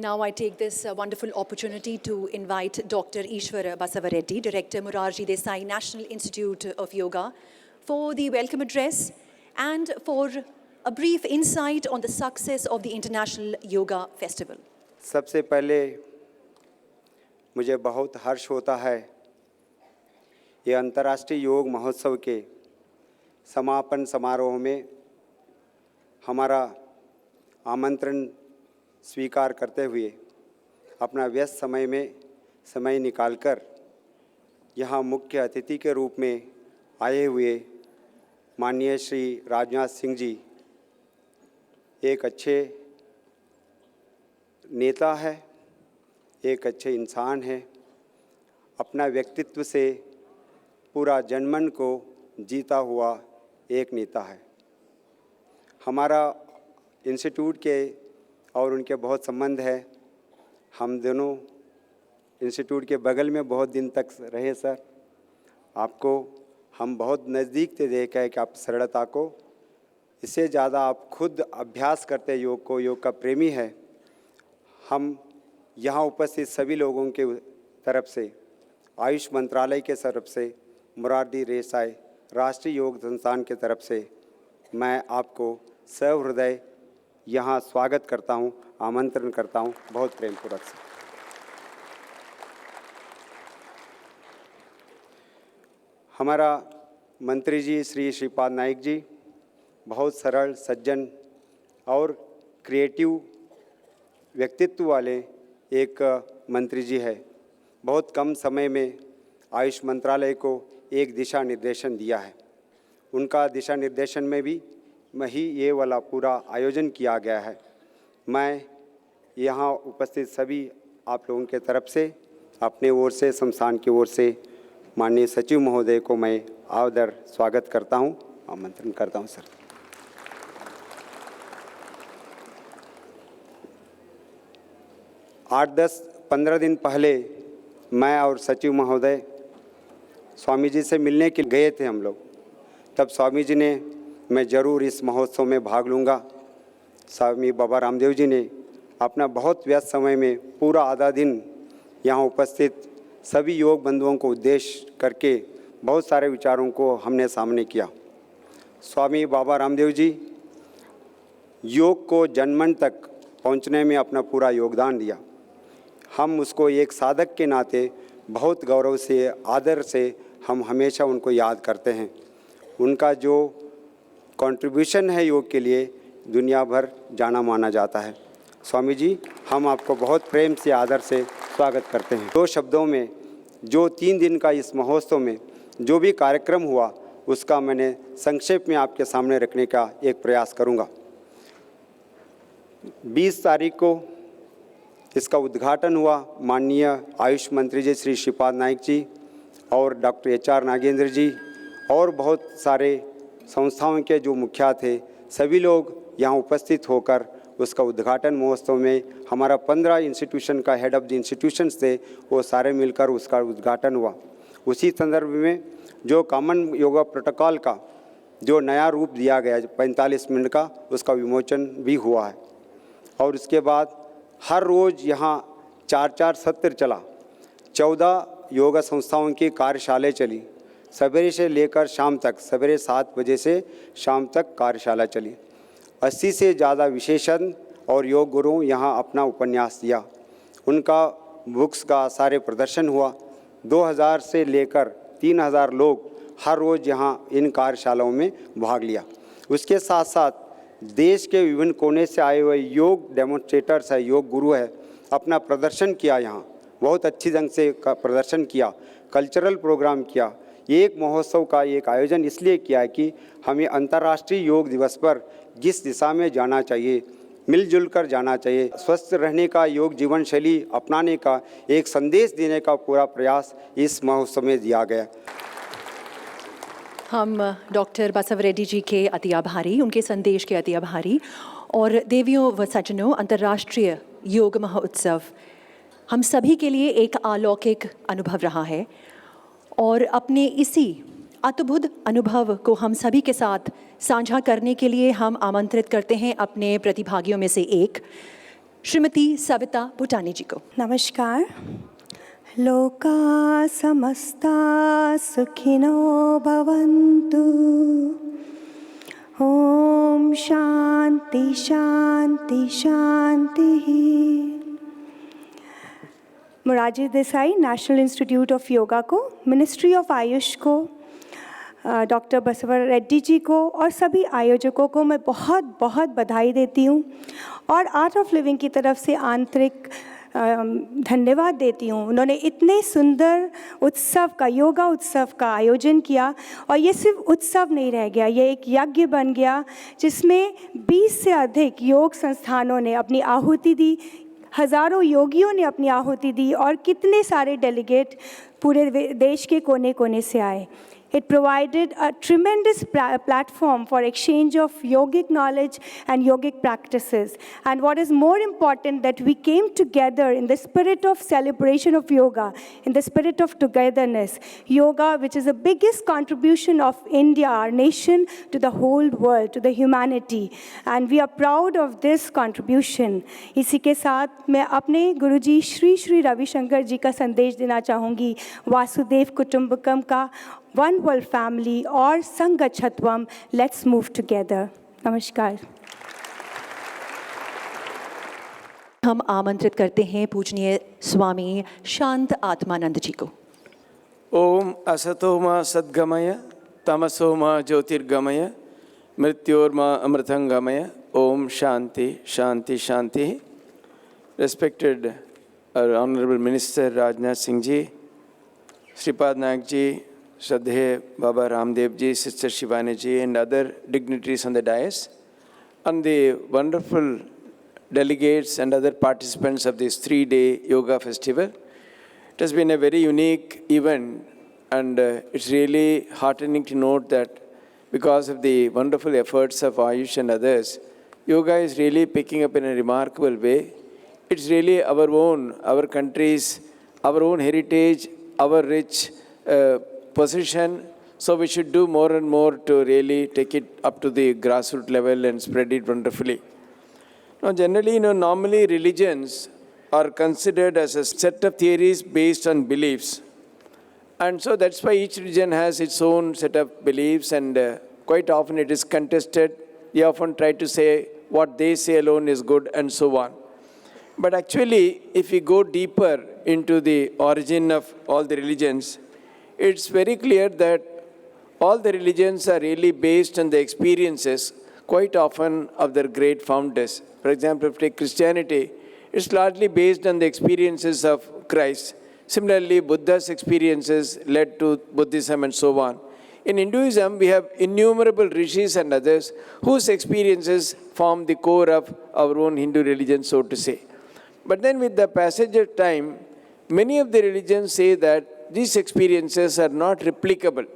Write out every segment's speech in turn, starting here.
And now I take this wonderful opportunity to invite Dr. Ishwara Basavareddy, Director, Morarji Desai National Institute of Yoga, for the welcome address and for a brief insight on the success of the International Yoga Festival. सबसे पहले मुझे बहुत हर्ष होता है ये अंतर्राष्ट्रीय योग महोत्सव के समापन समारोह में हमारा आमंत्रण स्वीकार करते हुए अपना व्यस्त समय में समय निकालकर यहाँ मुख्य अतिथि के रूप में आए हुए माननीय श्री राजनाथ सिंह जी एक अच्छे नेता है, एक अच्छे इंसान है, अपना व्यक्तित्व से पूरा जनमन को जीता हुआ एक नेता है। हमारा इंस्टीट्यूट के और उनके बहुत संबंध है। हम दोनों इंस्टीट्यूट के बगल में बहुत दिन तक रहे सर। आपको हम बहुत नज़दीक से देखा है कि आप सरलता को, इससे ज़्यादा आप खुद अभ्यास करते योग को, योग का प्रेमी है। हम यहाँ उपस्थित सभी लोगों के तरफ से, आयुष मंत्रालय के तरफ से, मोरारजी देसाई राष्ट्रीय योग संस्थान के तरफ से मैं आपको सहृदय यहाँ स्वागत करता हूँ, आमंत्रण करता हूँ बहुत प्रेमपूर्वक से। हमारा मंत्री जी श्री श्रीपाद नाइक जी बहुत सरल, सज्जन और क्रिएटिव व्यक्तित्व वाले एक मंत्री जी है। बहुत कम समय में आयुष मंत्रालय को एक दिशा निर्देशन दिया है। उनका दिशा निर्देशन में भी ये वाला पूरा आयोजन किया गया है। मैं यहाँ उपस्थित सभी आप लोगों के तरफ से, अपने ओर से, संस्थान की ओर से माननीय सचिव महोदय को मैं आदर स्वागत करता हूँ, आमंत्रण करता हूँ सर। आठ 10-15 दिन पहले मैं और सचिव महोदय स्वामी जी से मिलने के लिए गए थे हम लोग। तब स्वामी जी ने मैं ज़रूर इस महोत्सव में भाग लूँगा। स्वामी बाबा रामदेव जी ने अपना बहुत व्यस्त समय में पूरा आधा दिन यहाँ उपस्थित सभी योग बंधुओं को उद्देश्य करके बहुत सारे विचारों को हमने सामने किया। स्वामी बाबा रामदेव जी योग को जनमन तक पहुँचने में अपना पूरा योगदान दिया। हम उसको एक साधक के नाते बहुत गौरव से, आदर से हम हमेशा उनको याद करते हैं। उनका जो कंट्रीब्यूशन है योग के लिए दुनिया भर जाना माना जाता है। स्वामी जी, हम आपको बहुत प्रेम से, आदर से स्वागत करते हैं। 2 शब्दों में जो 3 दिन का इस महोत्सव में जो भी कार्यक्रम हुआ उसका मैंने संक्षेप में आपके सामने रखने का एक प्रयास करूंगा। 20 तारीख को इसका उद्घाटन हुआ। माननीय आयुष मंत्री जी श्री श्रीपाद नाइक जी और डॉक्टर HR नागेंद्र जी और बहुत सारे संस्थाओं के जो मुखिया थे, सभी लोग यहाँ उपस्थित होकर उसका उद्घाटन महोत्सव में हमारा 15 इंस्टीट्यूशन का हेड ऑफ द इंस्टीट्यूशंस थे, वो सारे मिलकर उसका उद्घाटन हुआ। उसी संदर्भ में जो कॉमन योगा प्रोटोकॉल का जो नया रूप दिया गया 45 मिनट का, उसका विमोचन भी हुआ है। और उसके बाद हर रोज़ यहाँ 4-4 सत्र चला। 14 योगा संस्थाओं की कार्यशालाएँ चली। सवेरे से लेकर शाम तक, सवेरे 7 बजे से शाम तक कार्यशाला चली। 80 से ज़्यादा विशेषज्ञ और योग गुरु यहाँ अपना उपन्यास दिया। उनका बुक्स का सारे प्रदर्शन हुआ। 2000 से लेकर 3000 लोग हर रोज़ यहाँ इन कार्यशालाओं में भाग लिया। उसके साथ साथ देश के विभिन्न कोने से आए हुए योग डेमोन्स्ट्रेटर्स है, योग गुरु है, अपना प्रदर्शन किया। यहाँ बहुत अच्छी ढंग से प्रदर्शन किया, कल्चरल प्रोग्राम किया। एक महोत्सव का एक आयोजन इसलिए किया है कि हमें अंतर्राष्ट्रीय योग दिवस पर किस दिशा में जाना चाहिए, मिलजुल कर जाना चाहिए, स्वस्थ रहने का, योग जीवन शैली अपनाने का एक संदेश देने का पूरा प्रयास इस महोत्सव में दिया गया। हम डॉक्टर बासवरेड्डी जी के अति आभारी, उनके संदेश के अति आभारी। और देवियों व सज्जनों, अंतर्राष्ट्रीय योग महोत्सव हम सभी के लिए एक अलौकिक अनुभव रहा है और अपने इसी अद्भुत अनुभव को हम सभी के साथ साझा करने के लिए हम आमंत्रित करते हैं अपने प्रतिभागियों में से एक, श्रीमती सविता भूटानी जी को। नमस्कार। लोका समस्ता सुखिनो भवन्तु। ओम शांति शांति शांति। Morarji Desai National Institute of Yoga को, मिनिस्ट्री ऑफ आयुष को, डॉक्टर बसवर रेड्डी जी को और सभी आयोजकों को मैं बहुत बहुत बधाई देती हूँ और आर्ट ऑफ लिविंग की तरफ से आंतरिक धन्यवाद देती हूँ। उन्होंने इतने सुंदर उत्सव का, योगा उत्सव का आयोजन किया और ये सिर्फ उत्सव नहीं रह गया, ये एक यज्ञ बन गया जिसमें 20 से अधिक योग संस्थानों ने अपनी आहुति दी, हज़ारों योगियों ने अपनी आहुति दी और कितने सारे डेलीगेट पूरे देश के कोने कोने से आए। It provided a tremendous platform for exchange of yogic knowledge and yogic practices. And what is more important, that we came together in the spirit of celebration of yoga, in the spirit of togetherness. Yoga, which is the biggest contribution of India, our nation, to the whole world, to the humanity. And we are proud of this contribution. इसी के साथ मैं अपने गुरुजी श्री श्री रविशंकर जी का संदेश देना चाहूँगी, वासुदेव कुटुंबकम का, वन वर्ल्ड फैमिली और संगच्छत्वम, लेट्स मूव टुगेदर। नमस्कार। हम आमंत्रित करते हैं पूजनीय स्वामी शांत आत्मानंद जी को। ओम असतो मा सद्गमय तमसो मा ज्योतिर्गमय मृत्योर्मा अमृतंगमय। ओम शांति शांति शांति। Respected Honorable Minister Rajnath Singh ji, Sripad Naik ji, Shraddheya Baba Ramdev ji, Sister Shivani ji, and other dignitaries on the dais, and the wonderful delegates and other participants of this 3-day yoga festival. It has been a very unique event, and it's really heartening to note that because of the wonderful efforts of Ayush and others, yoga is really picking up in a remarkable way. It's really our own, our country's, our own heritage, our rich position. So we should do more and more to really take it up to the grassroots level and spread it wonderfully. Now, generally, normally religions are considered as a set of theories based on beliefs. And so that's why each religion has its own set of beliefs, and quite often it is contested. They often try to say what they say alone is good and so on. But actually, if we go deeper into the origin of all the religions, it's very clear that all the religions are really based on the experiences, quite often, of their great founders. For example, if you take Christianity, it's largely based on the experiences of Christ. Similarly, Buddha's experiences led to Buddhism and so on. In Hinduism, we have innumerable rishis and others whose experiences form the core of our own Hindu religion, so to say. But then with the passage of time, many of the religions say that these experiences are not replicable.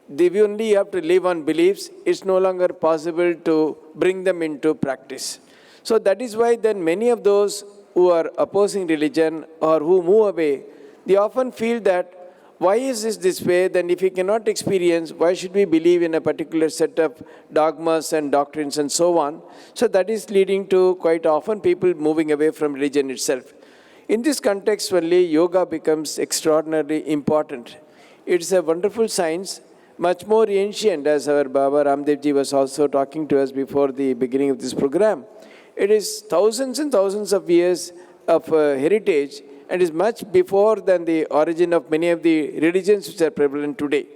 We only have to live on beliefs. It's no longer possible to bring them into practice. So that is why then many of those who are opposing religion or who move away, they often feel that, why is this way? Then if we cannot experience, why should we believe in a particular set of dogmas and doctrines and so on? So that is leading to quite often people moving away from religion itself. In this context only, yoga becomes extraordinarily important. It's a wonderful science, much more ancient, as our Baba Ramdev ji was also talking to us before the beginning of this program. It is thousands and thousands of years of heritage, and is much before than the origin of many of the religions which are prevalent today.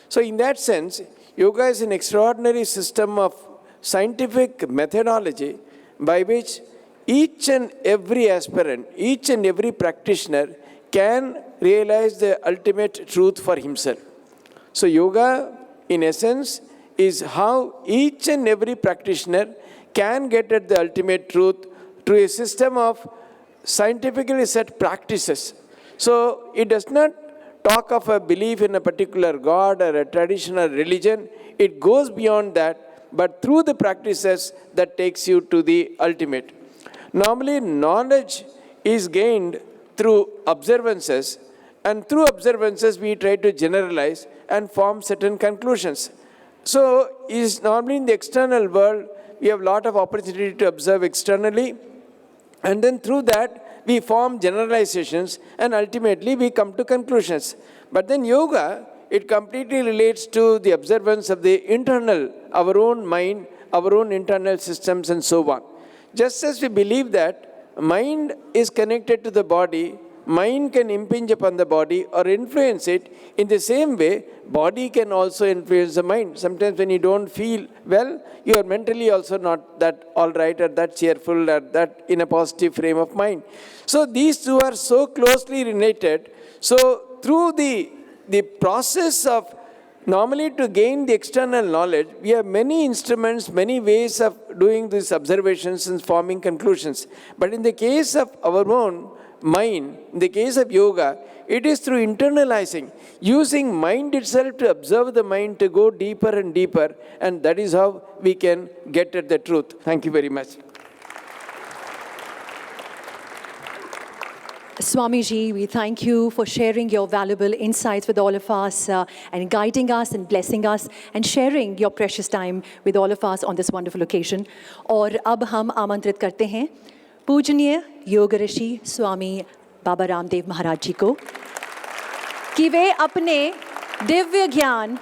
So in that sense, yoga is an extraordinary system of scientific methodology by which each and every aspirant, each and every practitioner can realize the ultimate truth for himself. So yoga, in essence, is how each and every practitioner can get at the ultimate truth through a system of scientifically set practices. So it does not talk of a belief in a particular God or a traditional religion. It goes beyond that, but through the practices that takes you to the ultimate. Normally, knowledge is gained through observances, and through observances we try to generalize and form certain conclusions. So is normally in the external world, we have a lot of opportunity to observe externally, And then through that, we form generalizations and ultimately we come to conclusions. But then yoga, it completely relates to the observance of the internal, our own mind, our own internal systems and so on. Just as we believe that mind is connected to the body, mind can impinge upon the body or influence it, in the same way, body can also influence the mind. Sometimes when you don't feel well, you are mentally also not that all right or that cheerful or that in a positive frame of mind. So these two are so closely related. So through the process of normally to gain the external knowledge, we have many instruments, many ways of doing these observations and forming conclusions. But in the case of our own mind, in the case of yoga, it is through internalizing, using mind itself to observe the mind to go deeper and deeper, and that is how we can get at the truth. Thank you very much. Swamiji, we thank you for sharing your valuable insights with all of us and guiding us and blessing us and sharing your precious time with all of us on this wonderful occasion. और अब हम आमंत्रित करते हैं पूजनीय योग ऋषि स्वामी बाबा रामदेव महाराज जी को कि वे अपने दिव्य ज्ञान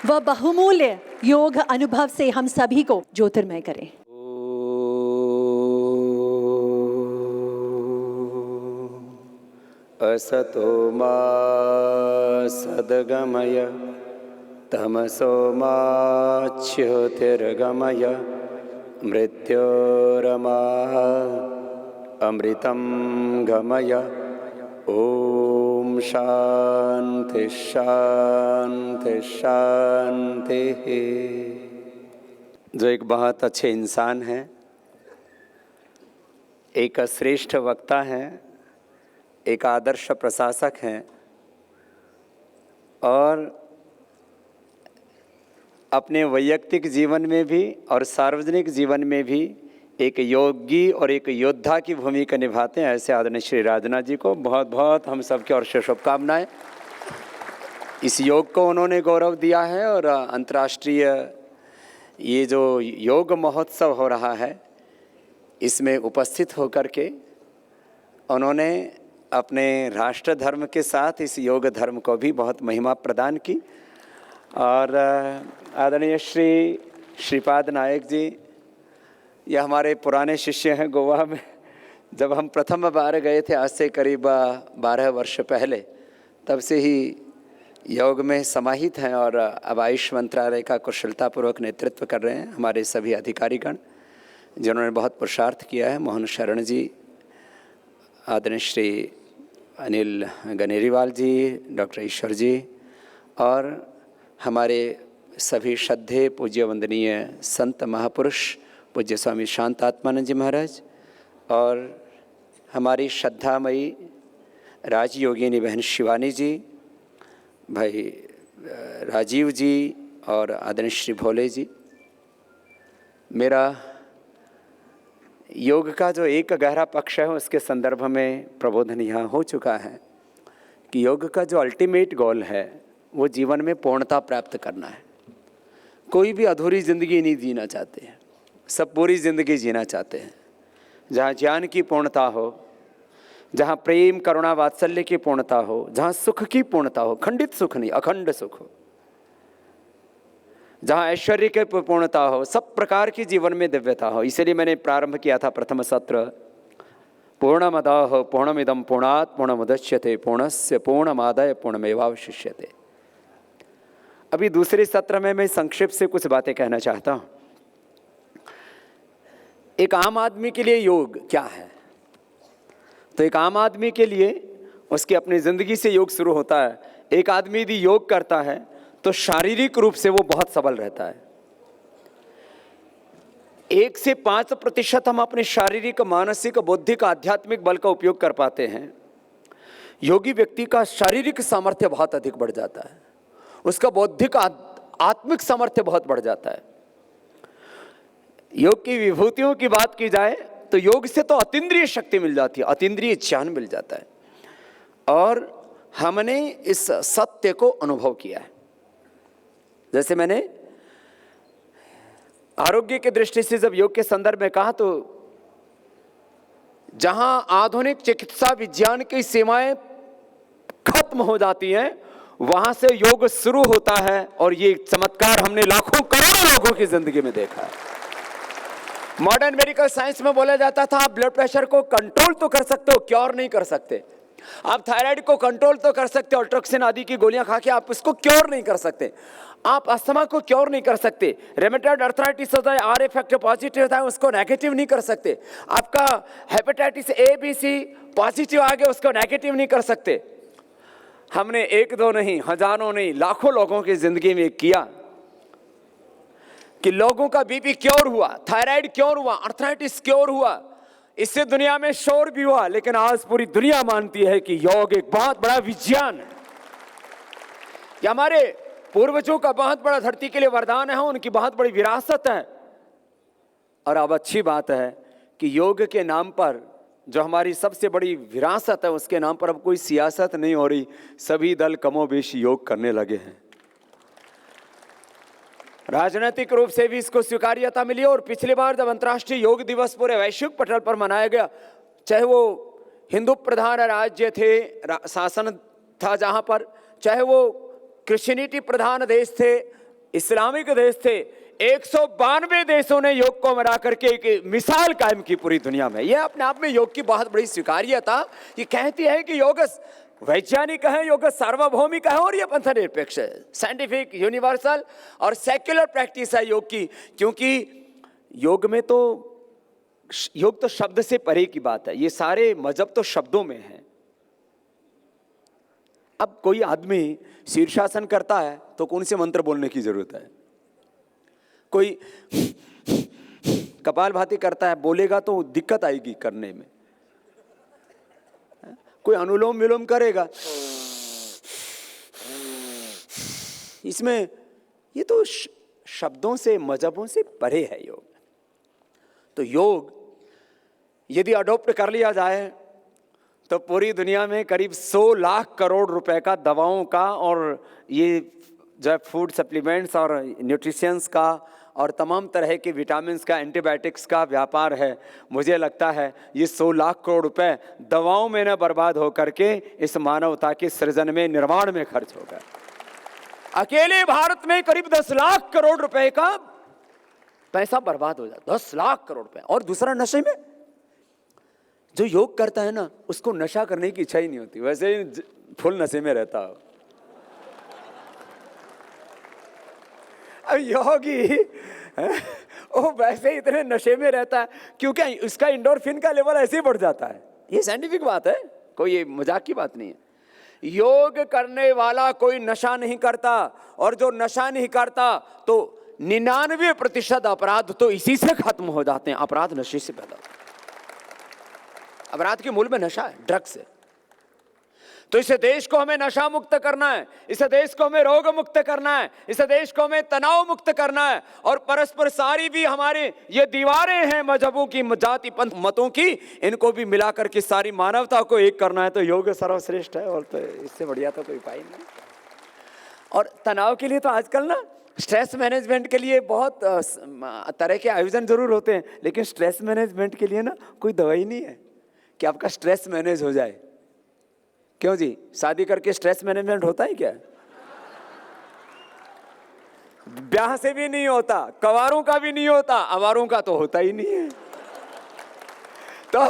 व बहुमूल्य योग अनुभव से हम सभी को ज्योतिर्मय करें। असतो मा सद्गमय तमसो मा ज्योतिर्गमय मृत्योरमा अमृतं गमय। ओम शांति शांति शांति। जो एक बहुत अच्छे इंसान हैं, एक श्रेष्ठ वक्ता हैं, एक आदर्श प्रशासक हैं और अपने वैयक्तिक जीवन में भी और सार्वजनिक जीवन में भी एक योगी और एक योद्धा की भूमिका निभाते हैं। ऐसे आदरणीय श्री राजनाथ जी को बहुत बहुत हम सबके ओर से शुभकामनाएं। इस योग को उन्होंने गौरव दिया है और अंतर्राष्ट्रीय ये जो योग महोत्सव हो रहा है, इसमें उपस्थित होकर के उन्होंने अपने राष्ट्र धर्म के साथ इस योग धर्म को भी बहुत महिमा प्रदान की। और आदरणीय श्री श्रीपाद नायक जी, ये हमारे पुराने शिष्य हैं। गोवा में जब हम प्रथम बार गए थे आज से करीब 12 वर्ष पहले, तब से ही योग में समाहित हैं और अब आयुष मंत्रालय का कुशलतापूर्वक नेतृत्व कर रहे हैं हमारे सभी अधिकारीगण, जिन्होंने बहुत पुरुषार्थ किया है। मोहन शरण जी, आदरणीय श्री अनिल गनेरीवाल जी, डॉक्टर ईश्वर जी और हमारे सभी श्रद्धेय पूज्य वंदनीय संत महापुरुष पूज्य स्वामी शांत आत्मानंद जी महाराज और हमारी श्रद्धामयी राजयोगिनी बहन शिवानी जी, भाई राजीव जी और आदरणीय श्री भोले जी। मेरा योग का जो एक गहरा पक्ष है उसके संदर्भ में प्रबोधन यहाँ हो चुका है कि योग का जो अल्टीमेट गोल है वो जीवन में पूर्णता प्राप्त करना है। कोई भी अधूरी ज़िंदगी नहीं जीना चाहते हैं, सब पूरी ज़िंदगी जीना चाहते हैं, जहाँ ज्ञान की पूर्णता हो, जहाँ प्रेम करुणा वात्सल्य की पूर्णता हो, जहाँ सुख की पूर्णता हो, खंडित सुख नहीं अखंड सुख हो, जहाँ ऐश्वर्य की पूर्णता हो, सब प्रकार की जीवन में दिव्यता हो। इसलिए मैंने प्रारंभ किया था प्रथम सत्र, पूर्णमदः पूर्णमिदं पूर्णात् पूर्णमुदच्यते पूर्णस्य पूर्णमादाय पूर्णमेवावशिष्यते। अभी दूसरे सत्र में मैं संक्षिप्त से कुछ बातें कहना चाहता हूँ। एक आम आदमी के लिए योग क्या है? तो एक आम आदमी के लिए उसकी अपनी ज़िंदगी से योग शुरू होता है। एक आदमी यदि योग करता है तो शारीरिक रूप से वो बहुत सबल रहता है। 1 से 5% हम अपने शारीरिक, मानसिक, बौद्धिक, आध्यात्मिक बल का उपयोग कर पाते हैं। योगी व्यक्ति का शारीरिक सामर्थ्य बहुत अधिक बढ़ जाता है, उसका बौद्धिक आत्मिक सामर्थ्य बहुत बढ़ जाता है। योग की विभूतियों की बात की जाए तो योग से तो अतीन्द्रिय शक्ति मिल जाती है, अतीन्द्रिय ज्ञान मिल जाता है। और हमने इस सत्य को अनुभव किया है। जैसे मैंने आरोग्य की दृष्टि से जब योग के संदर्भ में कहा तो जहां आधुनिक चिकित्सा विज्ञान की सीमाएं खत्म हो जाती हैं, वहां से योग शुरू होता है। और ये चमत्कार हमने लाखों करोड़ों लोगों की जिंदगी में देखा है। मॉडर्न मेडिकल साइंस में बोला जाता था आप ब्लड प्रेशर को कंट्रोल तो कर सकते हो, क्योर नहीं कर सकते। आप थायराइड को कंट्रोल तो कर सकते हो, अल्ट्रोक्सिन आदि की गोलियां खा के आप इसको क्योर नहीं कर सकते। आप अस्थमा को क्योर नहीं कर सकते। रेमेटॉइड अर्थराइटिस होता है, आर फैक्टर पॉजिटिव होता है, उसको नेगेटिव नहीं कर सकते। आपका hepatitis A B C positive आ गया, उसको नेगेटिव नहीं कर सकते। हमने एक दो नहीं, हजारों नहीं, लाखों लोगों की जिंदगी में किया कि लोगों का बीपी क्योर हुआ, थायराइड क्योर हुआ, अर्थराइटिस क्योर हुआ। इससे दुनिया में शोर भी हुआ, लेकिन आज पूरी दुनिया मानती है कि योग एक बहुत बड़ा विज्ञान है। कि हमारे पूर्वजों का बहुत बड़ा धरती के लिए वरदान है, उनकी बहुत बड़ी विरासत है। और अब अच्छी बात है कि योग के नाम पर जो हमारी सबसे बड़ी विरासत है, उसके नाम पर अब कोई सियासत नहीं हो रही। सभी दल कमोबेश योग करने लगे हैं। राजनीतिक रूप से भी इसको स्वीकार्यता मिली। और पिछली बार जब अंतर्राष्ट्रीय योग दिवस पूरे वैश्विक पटल पर मनाया गया, चाहे वो हिंदू प्रधान राज्य थे, शासन था जहां पर, चाहे वो क्रिश्चियनिटी प्रधान देश थे, इस्लामिक देश थे, 192 देशों ने योग को मना करके एक मिसाल कायम की पूरी दुनिया में। यह अपने आप में योग की बहुत बड़ी स्वीकार्यता। ये कहती है कि योग वैज्ञानिक है, योग सार्वभौमिक है और ये पंथनिरपेक्ष है, साइंटिफिक, यूनिवर्सल और सेक्युलर प्रैक्टिस है योग की। क्योंकि योग में तो योग तो शब्द से परे की बात है। ये सारे मजहब तो शब्दों में है। अब कोई आदमी शीर्षासन करता है तो कौन से मंत्र बोलने की जरूरत है। कोई कपालभाति करता है, बोलेगा तो दिक्कत आएगी करने में। कोई अनुलोम विलोम करेगा, इसमें ये तो शब्दों से, मजहबों से परे है योग। तो योग यदि अडॉप्ट कर लिया जाए तो पूरी दुनिया में करीब 100 लाख करोड़ रुपए का दवाओं का और ये जो फूड सप्लीमेंट्स और न्यूट्रिशंस का और तमाम तरह के विटामिन्स का, एंटीबायोटिक्स का व्यापार है। मुझे लगता है ये 100 लाख करोड़ रुपए दवाओं में न बर्बाद हो करके इस मानवता के सृजन में, निर्माण में खर्च होगा। अकेले भारत में करीब 10 लाख करोड़ रुपए का पैसा बर्बाद हो जाता, 10 लाख करोड़ रुपए। और दूसरा, नशे में जो योग करता है ना, उसको नशा करने की इच्छा ही नहीं होती, वैसे ही फुल नशे में रहता हो। अब योगी वो वैसे इतने नशे में रहता है क्योंकि उसका एंडोर्फिन का लेवल ऐसे ही बढ़ जाता है। ये साइंटिफिक बात है, कोई ये मजाक की बात नहीं है। योग करने वाला कोई नशा नहीं करता, और जो नशा नहीं करता तो 99% अपराध तो इसी से खत्म हो जाते हैं। अपराध नशे से पैदा होता है। अपराध के मूल में नशा है, ड्रग्स है। तो इस देश को हमें नशा मुक्त करना है, इस देश को हमें रोग मुक्त करना है, इस देश को हमें तनाव मुक्त करना है। और परस्पर सारी भी हमारे ये दीवारें हैं मजहबों की, जाति पंथ मतों की, इनको भी मिला करके सारी मानवता को एक करना है। तो योग सर्वश्रेष्ठ है, और तो इससे बढ़िया तो कोई उपाय नहीं। और तनाव के लिए तो आजकल ना स्ट्रेस मैनेजमेंट के लिए बहुत तरह के आयोजन जरूर होते हैं, लेकिन स्ट्रेस मैनेजमेंट के लिए ना कोई दवाई नहीं है कि आपका स्ट्रेस मैनेज हो जाए। क्यों जी, शादी करके स्ट्रेस मैनेजमेंट होता है क्या? ब्याह से भी नहीं होता, कवारों का भी नहीं होता, अवारों का तो होता ही नहीं है। तो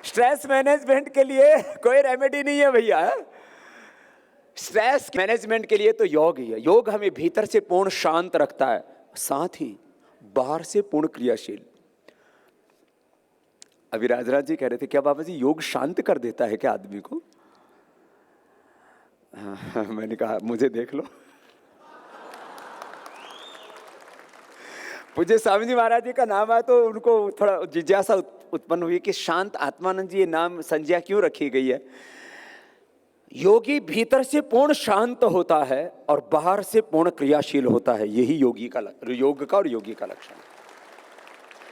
स्ट्रेस मैनेजमेंट के लिए कोई रेमेडी नहीं है भैया। स्ट्रेस मैनेजमेंट के लिए तो योग ही है। योग हमें भीतर से पूर्ण शांत रखता है, साथ ही बाहर से पूर्ण क्रियाशील। अभी राजराज जी कह रहे थे, क्या बाबा जी योग शांत कर देता है क्या आदमी को? मैंने कहा मुझे देख लो। पूज्य स्वामी जी महाराज जी का नाम आया तो उनको थोड़ा जिज्ञासा उत्पन्न हुई कि शांत आत्मानंद जी ये नाम संज्ञा क्यों रखी गई है। योगी भीतर से पूर्ण शांत होता है और बाहर से पूर्ण क्रियाशील होता है। यही योग का और योगी का लक्षण है।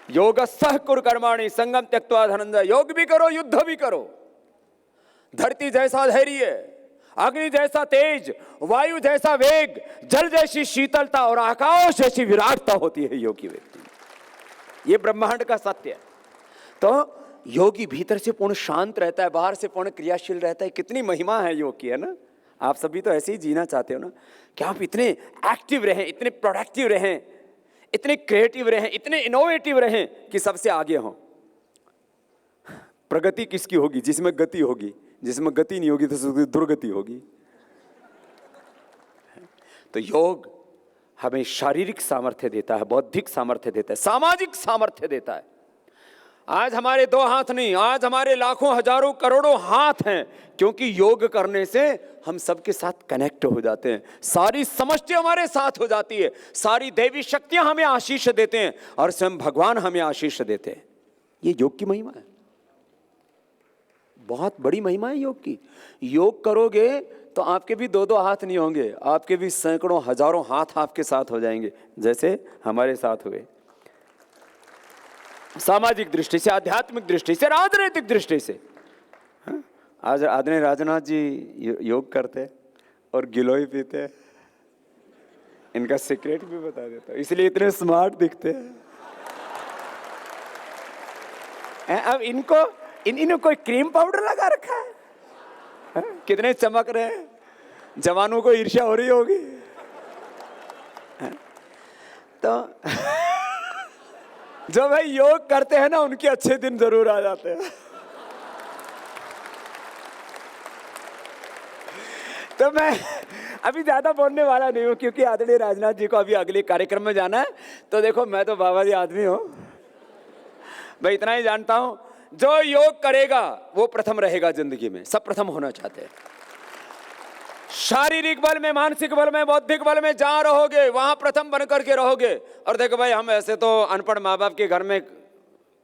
योगस्थः कुरु कर्माणि संगम त्यक्त्वा धनंजय। योग भी करो, युद्ध भी करो। धरती जैसा धैर्य, अग्नि जैसा तेज, वायु जैसा वेग, जल जैसी शीतलता और आकाश जैसी विराटता होती है योगी व्यक्ति। ये ब्रह्मांड का सत्य है। तो योगी भीतर से पूर्ण शांत रहता है, बाहर से पूर्ण क्रियाशील रहता है। कितनी महिमा है योग की, है ना। आप सभी तो ऐसे ही जीना चाहते हो ना, कि आप इतने एक्टिव रहें, इतने प्रोडक्टिव रहें, इतने क्रिएटिव रहें, इतने इनोवेटिव रहें कि सबसे आगे हों। प्रगति किसकी होगी? जिसमें गति होगी। जिसमें गति नहीं होगी तो उसकी दुर्गति होगी। तो योग हमें शारीरिक सामर्थ्य देता है, बौद्धिक सामर्थ्य देता है, सामाजिक सामर्थ्य देता है। आज हमारे 2 हाथ नहीं, आज हमारे लाखों हजारों करोड़ों हाथ हैं, क्योंकि योग करने से हम सबके साथ कनेक्ट हो जाते हैं। सारी समष्टि हमारे साथ हो जाती है, सारी देवी शक्तियां हमें आशीष देते हैं और स्वयं भगवान हमें आशीष देते हैं। ये योग की महिमा है, बहुत बड़ी महिमा है योग की। योग करोगे तो आपके भी 2-2 हाथ नहीं होंगे, आपके भी सैकड़ों हजारों हाथ आपके साथ हो जाएंगे, जैसे हमारे साथ हुए। सामाजिक दृष्टि से, आध्यात्मिक दृष्टि से, राजनीतिक दृष्टि से। आज आदरणीय राजनाथ जी योग करते और गिलोय पीते। इनका सीक्रेट भी बता देता, इसलिए इतने स्मार्ट दिखते हैं। अब इनको इन्होंने कोई क्रीम पाउडर लगा रखा है, कितने चमक रहे हैं। जवानों को ईर्ष्या हो रही होगी। तो जो भाई योग करते हैं ना, उनके अच्छे दिन जरूर आ जाते हैं। तो मैं अभी ज्यादा बोलने वाला नहीं हूं, क्योंकि आदरणीय राजनाथ जी को अभी अगले कार्यक्रम में जाना है। तो देखो, मैं तो बाबा जी आदमी हूं, मैं इतना ही जानता हूं, जो योग करेगा वो प्रथम रहेगा जिंदगी में। सब प्रथम होना चाहते हैं। शारीरिक बल में, मानसिक बल में, बौद्धिक बल में जहां रहोगे वहां प्रथम बन करके रहोगे। और देखो भाई, हम ऐसे तो अनपढ़ माँ बाप के घर में,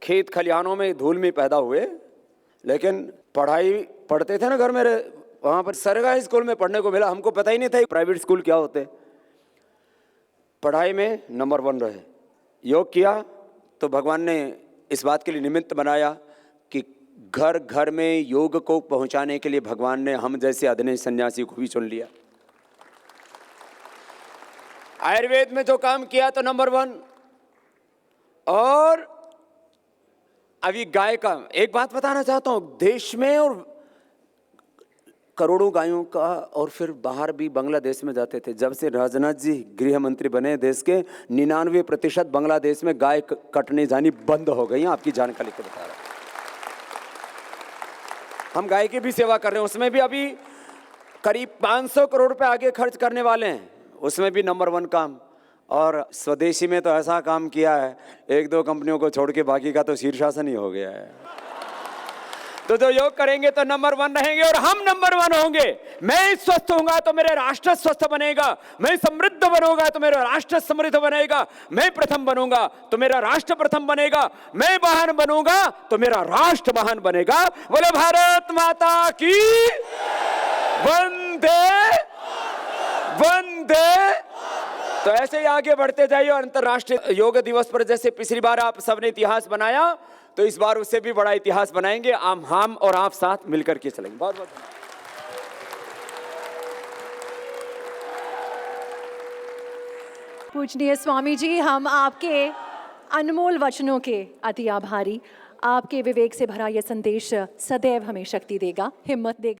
खेत खलिहानों में, धूल में पैदा हुए, लेकिन पढ़ाई पढ़ते थे ना घर में, वहां पर सरकारी स्कूल में पढ़ने को मिला। हमको पता ही नहीं था प्राइवेट स्कूल क्या होते। पढ़ाई में नंबर 1 रहे। योग किया तो भगवान ने इस बात के लिए निमित्त बनाया कि घर घर में योग को पहुंचाने के लिए भगवान ने हम जैसे अदने सन्यासी को भी चुन लिया। आयुर्वेद में जो काम किया तो नंबर 1। और अभी गाय का एक बात बताना चाहता हूं, देश में और करोड़ों गायों का, और फिर बाहर भी बांग्लादेश में जाते थे। जब से राजनाथ जी गृह मंत्री बने देश के, 99% बांग्लादेश में गाय कटने जानी बंद हो गई। आपकी जानकारी को बता रहा हूं। हम गाय की भी सेवा कर रहे हैं, उसमें भी अभी करीब 500 करोड़ रुपए आगे खर्च करने वाले हैं, उसमें भी नंबर 1 काम। और स्वदेशी में तो ऐसा काम किया है, 1-2 कंपनियों को छोड़ के बाकी का तो शीर्षासन ही हो गया है। तो जो योग करेंगे तो नंबर 1 रहेंगे और हम नंबर 1 होंगे। मैं स्वस्थ होऊंगा तो मेरा राष्ट्र स्वस्थ बनेगा, मैं समृद्ध बनूंगा तो मेरा राष्ट्र समृद्ध बनेगा, मैं प्रथम बनूंगा तो मेरा राष्ट्र प्रथम बनेगा, मैं महान बनूंगा तो मेरा राष्ट्र महान बनेगा। बोले भारत माता की वंदे वंदे। तो ऐसे ही आगे बढ़ते जाइए। और अंतर्राष्ट्रीय योग दिवस पर जैसे पिछली बार आप सबने इतिहास बनाया, तो इस बार उससे भी बड़ा इतिहास बनाएंगे। हम और आप साथ मिलकर के चलेंगे। बहुत बहुत पूजनीय स्वामी जी, हम आपके अनमोल वचनों के अति आभारी। आपके विवेक से भरा यह संदेश सदैव हमें शक्ति देगा, हिम्मत देगा।